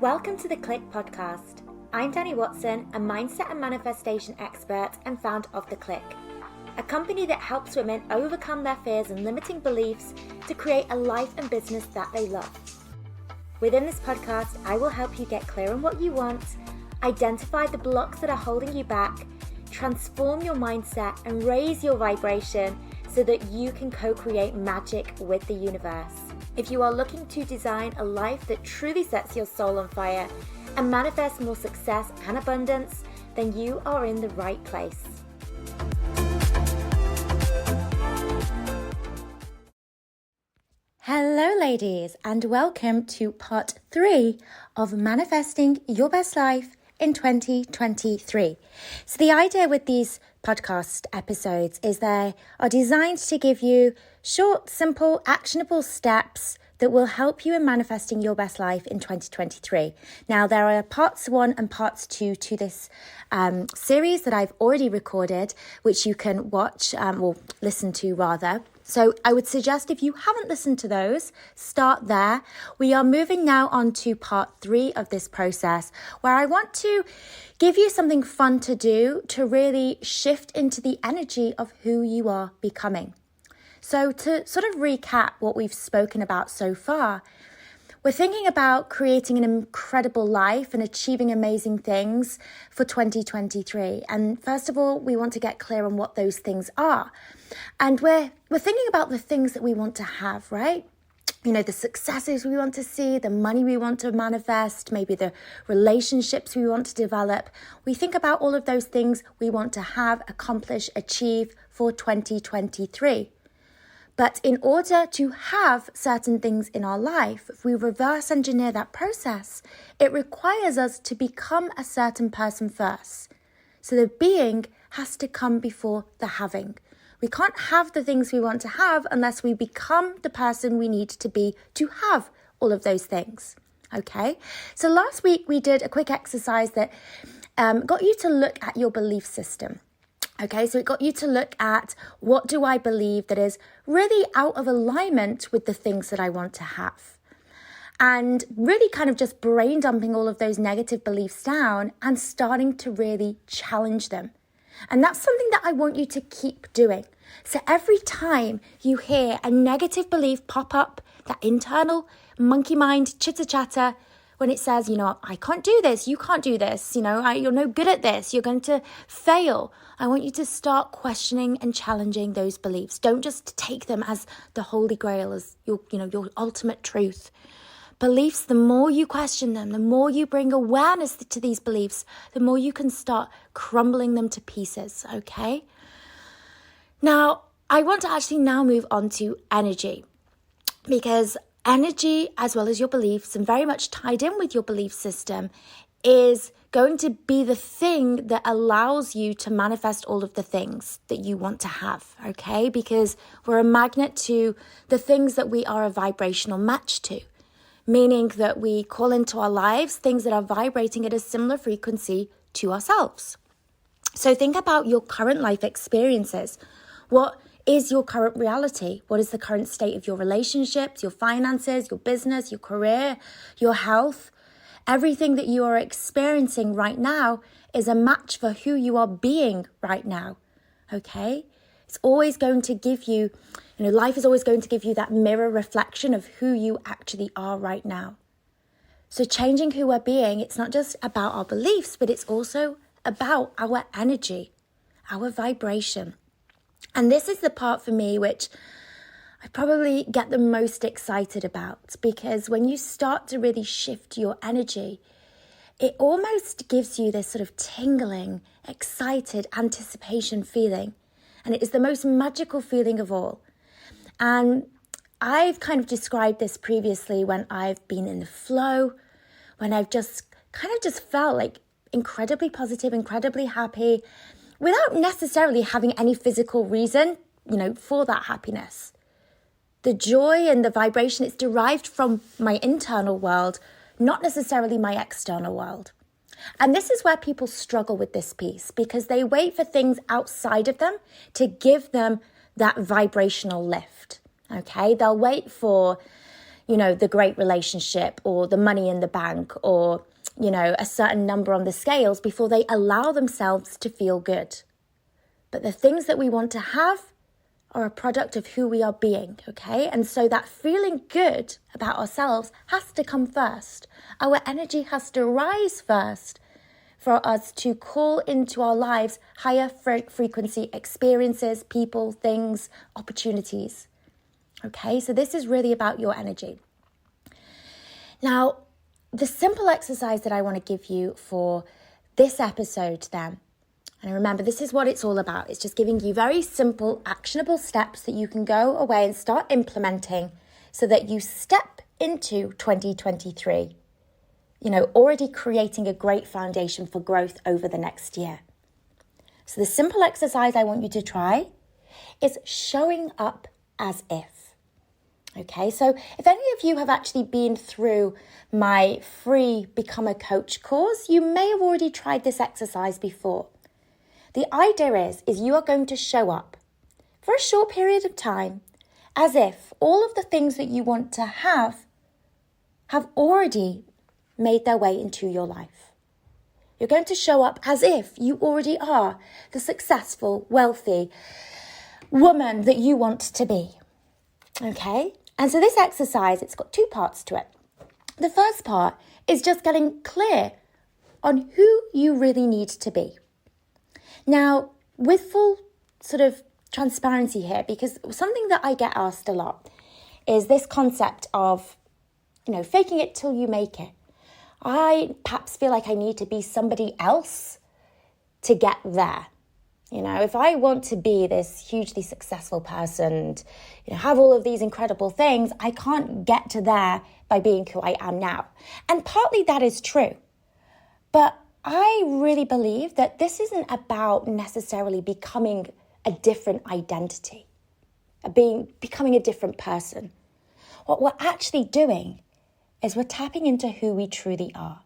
Welcome to the Clique podcast. I'm Danny Watson, a mindset and manifestation expert and founder of the Clique, a company that helps women overcome their fears and limiting beliefs to create a life and business that they love. Within this podcast, I will help you get clear on what you want, identify the blocks that are holding you back, transform your mindset and raise your vibration so that you can co-create magic with the universe. If you are looking to design a life that truly sets your soul on fire and manifest more success and abundance, then you are in the right place. Hello ladies, and welcome to part 3 of Manifesting Your Best Life in 2023. So the idea with these podcast episodes is they are designed to give you short, simple, actionable steps that will help you in manifesting your best life in 2023. Now, there are parts 1 and parts 2 to this series that I've already recorded, which you can watch or listen to rather. So I would suggest if you haven't listened to those, start there. We are moving now on to part 3 of this process, where I want to give you something fun to do to really shift into the energy of who you are becoming. So to sort of recap what we've spoken about so far, we're thinking about creating an incredible life and achieving amazing things for 2023. And first of all, we want to get clear on what those things are. And we're thinking about the things that we want to have, right? You know, the successes we want to see, the money we want to manifest, maybe the relationships we want to develop. We think about all of those things we want to have, accomplish, achieve for 2023. But in order to have certain things in our life, if we reverse engineer that process, it requires us to become a certain person first. So the being has to come before the having. We can't have the things we want to have unless we become the person we need to be to have all of those things. Okay? So last week we did a quick exercise that got you to look at your belief system. Okay, so it got you to look at what do I believe that is really out of alignment with the things that I want to have. And really kind of just brain dumping all of those negative beliefs down and starting to really challenge them. And that's something that I want you to keep doing. So every time you hear a negative belief pop up, that internal monkey mind chitter chatter, when it says, I can't do this, you can't do this, you're no good at this, you're going to fail. I want you to start questioning and challenging those beliefs. Don't just take them as the holy grail, as your ultimate truth. Beliefs, the more you question them, the more you bring awareness to these beliefs, the more you can start crumbling them to pieces, okay? Now, I want to actually now move on to energy, because energy, as well as your beliefs, and very much tied in with your belief system, is going to be the thing that allows you to manifest all of the things that you want to have, okay? Because we're a magnet to the things that we are a vibrational match to, meaning that we call into our lives things that are vibrating at a similar frequency to ourselves. So think about your current life experiences. What is your current reality? What is the current state of your relationships, your finances, your business, your career, your health? Everything that you are experiencing right now is a match for who you are being right now, okay? It's always going to give you, life is always going to give you that mirror reflection of who you actually are right now. So changing who we're being, it's not just about our beliefs, but it's also about our energy, our vibration. And this is the part for me which I probably get the most excited about, because when you start to really shift your energy, it almost gives you this sort of tingling, excited anticipation feeling. And it is the most magical feeling of all. And I've kind of described this previously when I've been in the flow, when I've just felt like incredibly positive, incredibly happy, without necessarily having any physical reason, for that happiness. The joy and the vibration, it's derived from my internal world, not necessarily my external world. And this is where people struggle with this piece, because they wait for things outside of them to give them that vibrational lift, okay? They'll wait for, the great relationship or the money in the bank or, a certain number on the scales before they allow themselves to feel good. But the things that we want to have are a product of who we are being, okay? And so that feeling good about ourselves has to come first. Our energy has to rise first for us to call into our lives higher frequency experiences, people, things, opportunities. Okay, so this is really about your energy. Now, the simple exercise that I want to give you for this episode then, and remember, this is what it's all about. It's just giving you very simple, actionable steps that you can go away and start implementing so that you step into 2023, already creating a great foundation for growth over the next year. So the simple exercise I want you to try is showing up as if. Okay, so if any of you have actually been through my free Become a Coach course, you may have already tried this exercise before. The idea is you are going to show up for a short period of time as if all of the things that you want to have already made their way into your life. You're going to show up as if you already are the successful, wealthy woman that you want to be. Okay? And so this exercise, it's got two parts to it. The first part is just getting clear on who you really need to be. Now, with full sort of transparency here, because something that I get asked a lot is this concept of, faking it till you make it. I perhaps feel like I need to be somebody else to get there. If I want to be this hugely successful person, have all of these incredible things, I can't get to there by being who I am now. And partly that is true. But I really believe that this isn't about necessarily becoming a different identity, becoming a different person. What we're actually doing is we're tapping into who we truly are.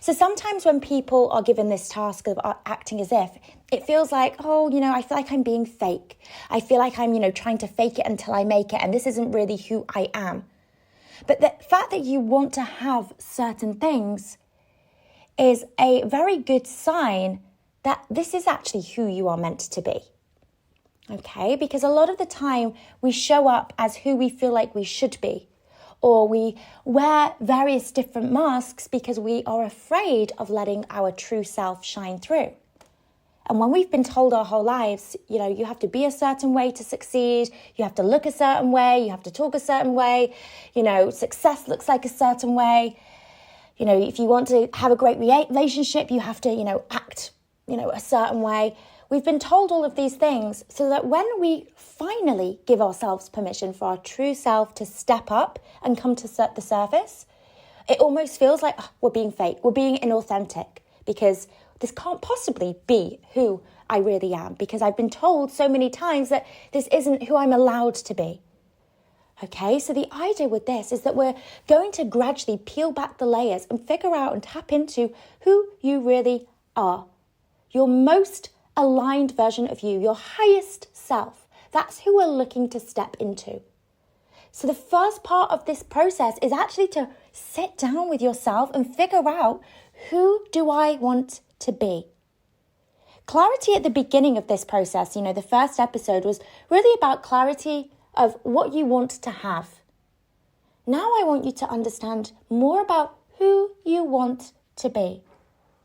So sometimes when people are given this task of acting as if, it feels like, I feel like I'm being fake. I feel like I'm, trying to fake it until I make it, and this isn't really who I am. But the fact that you want to have certain things is a very good sign that this is actually who you are meant to be. Okay? Because a lot of the time we show up as who we feel like we should be. Or we wear various different masks because we are afraid of letting our true self shine through. And when we've been told our whole lives, you have to be a certain way to succeed, you have to look a certain way, you have to talk a certain way, success looks like a certain way. If you want to have a great relationship, you have to, act, a certain way. We've been told all of these things so that when we finally give ourselves permission for our true self to step up and come to the surface, it almost feels like we're being fake, we're being inauthentic, because this can't possibly be who I really am, because I've been told so many times that this isn't who I'm allowed to be. Okay, so the idea with this is that we're going to gradually peel back the layers and figure out and tap into who you really are. Your most aligned version of you, your highest self. That's who we're looking to step into. So the first part of this process is actually to sit down with yourself and figure out, who do I want to be? Clarity at the beginning of this process, the first episode was really about clarity of what you want to have. Now I want you to understand more about who you want to be.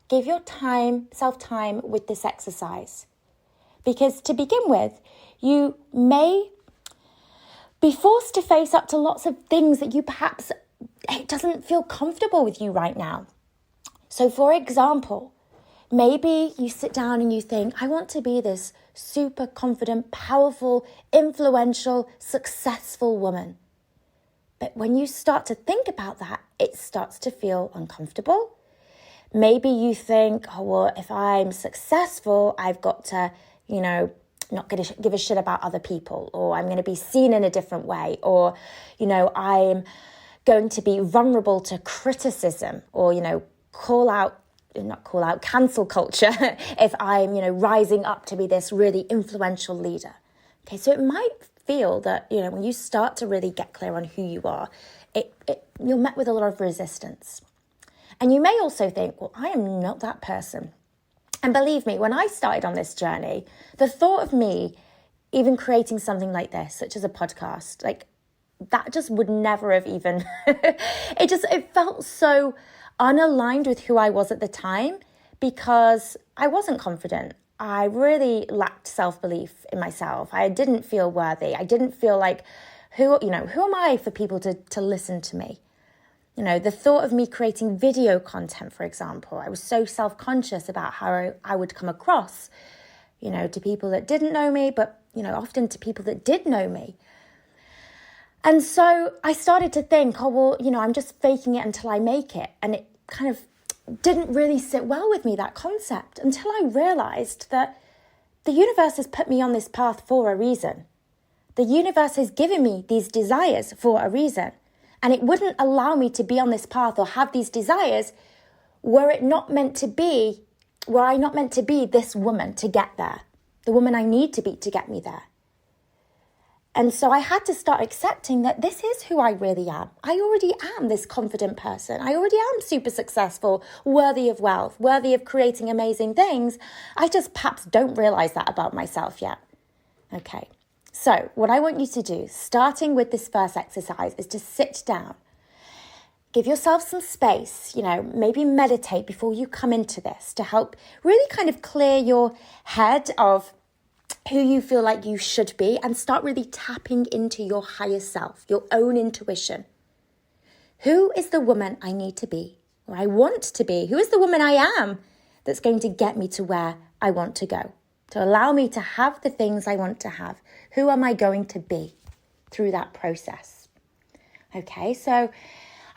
Give yourself time with this exercise. Because to begin with, you may be forced to face up to lots of things that it doesn't feel comfortable with you right now. So for example, maybe you sit down and you think, I want to be this super confident, powerful, influential, successful woman. But when you start to think about that, it starts to feel uncomfortable. Maybe you think, if I'm successful, I've got to, not going to give a shit about other people, or I'm going to be seen in a different way, or, I'm going to be vulnerable to criticism, or, cancel culture if I'm, rising up to be this really influential leader. Okay, so it might feel that, when you start to really get clear on who you are, you're met with a lot of resistance. And you may also think, well, I am not that person. And believe me, when I started on this journey, the thought of me even creating something like this, such as a podcast, like that just would never have even, it felt so unaligned with who I was at the time, because I wasn't confident. I really lacked self-belief in myself. I didn't feel worthy. I didn't feel like, who am I for people to listen to me? The thought of me creating video content, for example, I was so self-conscious about how I would come across, to people that didn't know me, but, often to people that did know me. And so I started to think, I'm just faking it until I make it. And it kind of didn't really sit well with me, that concept, until I realized that the universe has put me on this path for a reason. The universe has given me these desires for a reason. And it wouldn't allow me to be on this path or have these desires were I not meant to be this woman to get there, the woman I need to be to get me there. And so I had to start accepting that this is who I really am. I already am this confident person. I already am super successful, worthy of wealth, worthy of creating amazing things. I just perhaps don't realize that about myself yet. Okay, so what I want you to do, starting with this first exercise, is to sit down. Give yourself some space, maybe meditate before you come into this to help really kind of clear your head of who you feel like you should be, and start really tapping into your higher self, your own intuition. Who is the woman I need to be, or I want to be? Who is the woman I am that's going to get me to where I want to go, to allow me to have the things I want to have? Who am I going to be through that process? Okay, so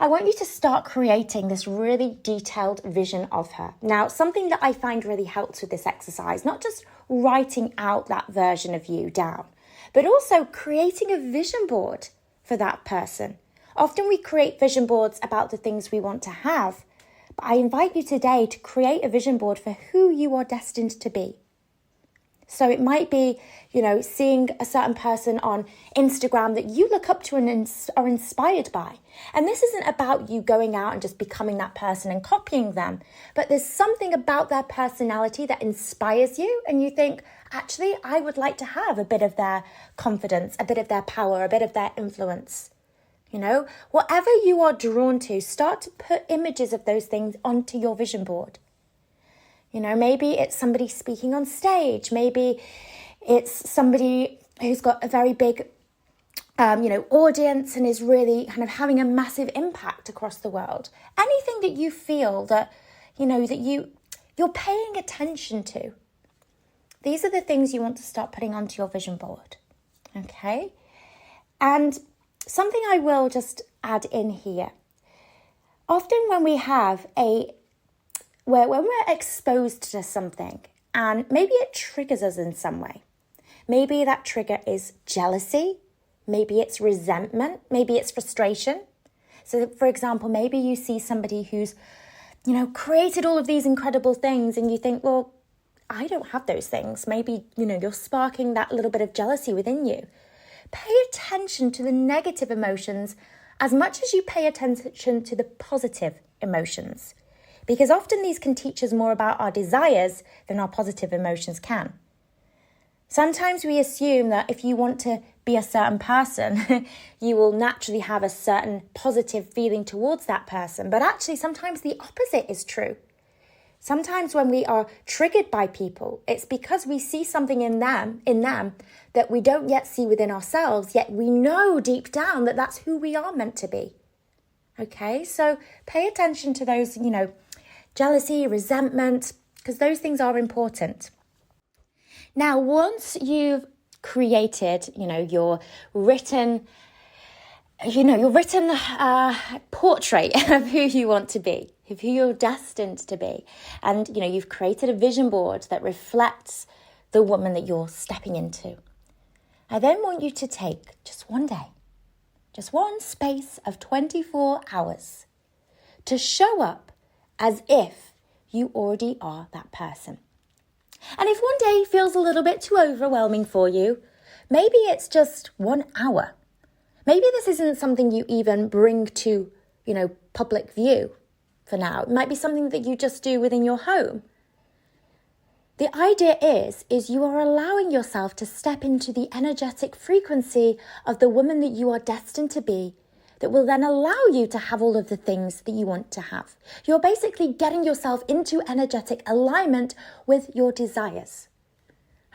I want you to start creating this really detailed vision of her. Now, something that I find really helps with this exercise, not just writing out that version of you down, but also creating a vision board for that person. Often we create vision boards about the things we want to have, but I invite you today to create a vision board for who you are destined to be. So it might be, seeing a certain person on Instagram that you look up to and are inspired by. And this isn't about you going out and just becoming that person and copying them, but there's something about their personality that inspires you, and you think, actually, I would like to have a bit of their confidence, a bit of their power, a bit of their influence. Whatever you are drawn to, start to put images of those things onto your vision board. Maybe it's somebody speaking on stage. Maybe it's somebody who's got a very big, audience and is really kind of having a massive impact across the world. Anything that you feel that, that you're paying attention to. These are the things you want to start putting onto your vision board. Okay? And something I will just add in here. Often when we have when we're exposed to something and maybe it triggers us in some way. Maybe that trigger is jealousy. Maybe it's resentment. Maybe it's frustration. So for example, maybe you see somebody who's, created all of these incredible things and you think, well, I don't have those things. Maybe, you're sparking that little bit of jealousy within you. Pay attention to the negative emotions as much as you pay attention to the positive emotions. Because often these can teach us more about our desires than our positive emotions can. Sometimes we assume that if you want to be a certain person, you will naturally have a certain positive feeling towards that person. But actually, sometimes the opposite is true. Sometimes when we are triggered by people, it's because we see something in them that we don't yet see within ourselves, yet we know deep down that that's who we are meant to be. Okay, so pay attention to those, jealousy, resentment, because those things are important. Now, once you've created, your written portrait of who you want to be, of who you're destined to be, and, you've created a vision board that reflects the woman that you're stepping into, I then want you to take just one day, just one space of 24 hours to show up as if you already are that person. And if one day feels a little bit too overwhelming for you, Maybe it's just 1 hour. Maybe this isn't something you even bring to, public view for now. It might be something that you just do within your home. The idea is you are allowing yourself to step into the energetic frequency of the woman that you are destined to be, that will then allow you to have all of the things that you want to have. You're basically getting yourself into energetic alignment with your desires.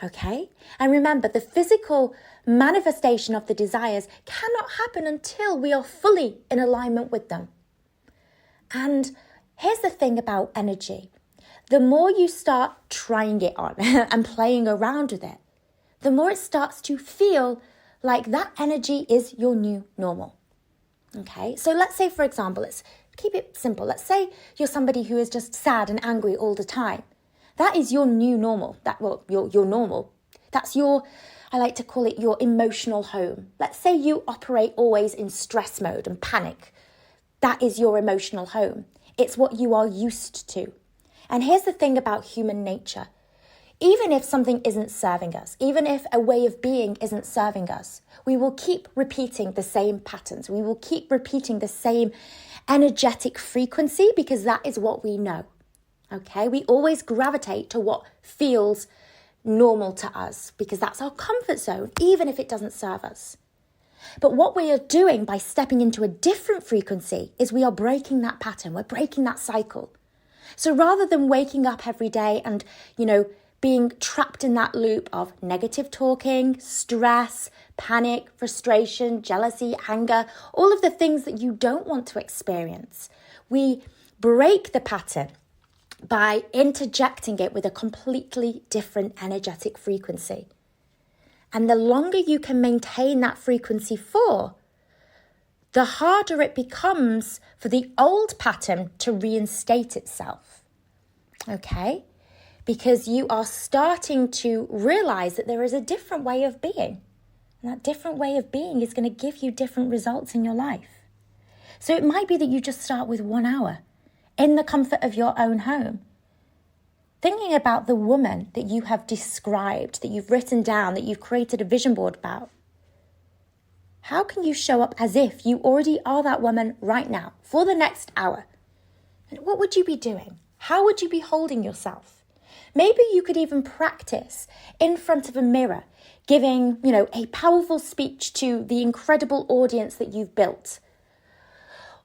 Okay? And remember, the physical manifestation of the desires cannot happen until we are fully in alignment with them. And here's the thing about energy. The more you start trying it on and playing around with it, the more it starts to feel like that energy is your new normal. Okay, so let's say, for example, let's keep it simple. Let's say you're somebody who is just sad and angry all the time. That is your new normal. Your normal. That's I like to call it your emotional home. Let's say you operate always in stress mode and panic. That is your emotional home. It's what you are used to. And here's the thing about human nature. Even if something isn't serving us, even if a way of being isn't serving us, we will keep repeating the same patterns. We will keep repeating the same energetic frequency because that is what we know. Okay? We always gravitate to what feels normal to us because that's our comfort zone, even if it doesn't serve us. But what we are doing by stepping into a different frequency is we are breaking that pattern. We're breaking that cycle. So rather than waking up every day and, being trapped in that loop of negative talking, stress, panic, frustration, jealousy, anger, all of the things that you don't want to experience, we break the pattern by interjecting it with a completely different energetic frequency. And the longer you can maintain that frequency for, the harder it becomes for the old pattern to reinstate itself. Okay? Because you are starting to realize that there is a different way of being. And that different way of being is going to give you different results in your life. So it might be that you just start with 1 hour in the comfort of your own home. Thinking about the woman that you have described, that you've written down, that you've created a vision board about. How can you show up as if you already are that woman right now for the next hour? And what would you be doing? How would you be holding yourself? Maybe you could even practice in front of a mirror, giving, a powerful speech to the incredible audience that you've built.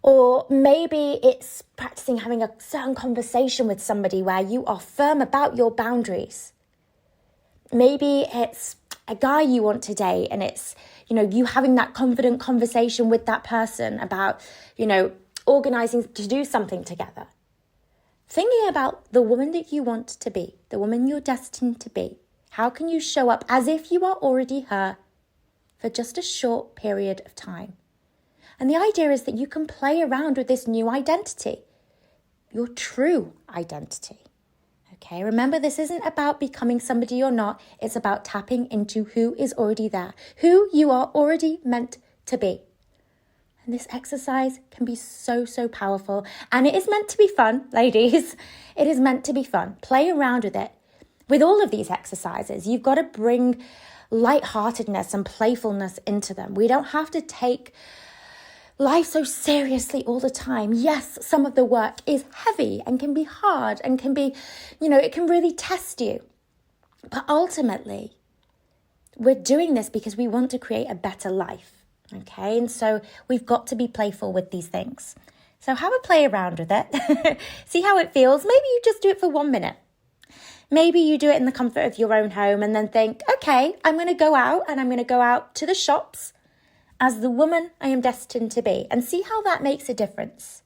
Or maybe it's practicing having a certain conversation with somebody where you are firm about your boundaries. Maybe it's a guy you want to date and it's, you having that confident conversation with that person about, organizing to do something together. Thinking about the woman that you want to be, the woman you're destined to be. How can you show up as if you are already her for just a short period of time? And the idea is that you can play around with this new identity, your true identity. Okay, remember, this isn't about becoming somebody you're not. It's about tapping into who is already there, who you are already meant to be. And this exercise can be so, so powerful. And it is meant to be fun, ladies. It is meant to be fun. Play around with it. With all of these exercises, you've got to bring lightheartedness and playfulness into them. We don't have to take life so seriously all the time. Yes, some of the work is heavy and can be hard and can be, it can really test you. But ultimately, we're doing this because we want to create a better life. Okay, and so we've got to be playful with these things. So have a play around with it. See how it feels. Maybe you just do it for 1 minute. Maybe you do it in the comfort of your own home and then think, okay, I'm going to go out and I'm going to go out to the shops as the woman I am destined to be, and see how that makes a difference.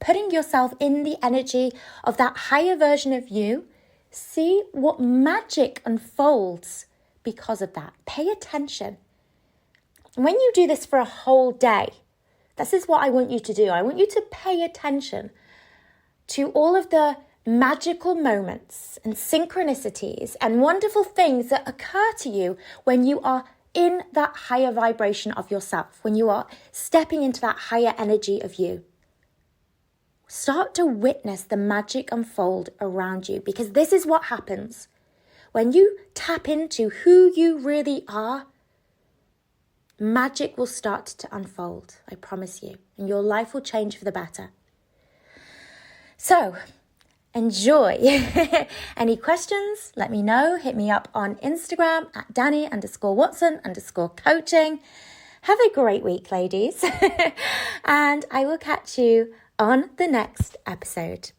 Putting yourself in the energy of that higher version of you, see what magic unfolds because of that. Pay attention. When you do this for a whole day, this is what I want you to do. I want you to pay attention to all of the magical moments and synchronicities and wonderful things that occur to you when you are in that higher vibration of yourself, when you are stepping into that higher energy of you. Start to witness the magic unfold around you, because this is what happens. When you tap into who you really are, Magic will start to unfold, I promise you, and your life will change for the better. So, enjoy. Any questions? Let me know. Hit me up on Instagram at Danny_Watson_coaching. Have a great week, ladies. And I will catch you on the next episode.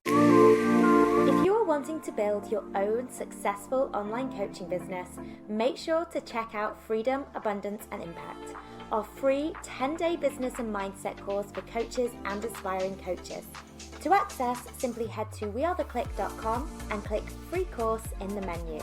If you are wanting to build your own successful online coaching business, make sure to check out Freedom, Abundance and Impact, our free 10-day business and mindset course for coaches and aspiring coaches. To access, simply head to wearetheclique.com and click free course in the menu.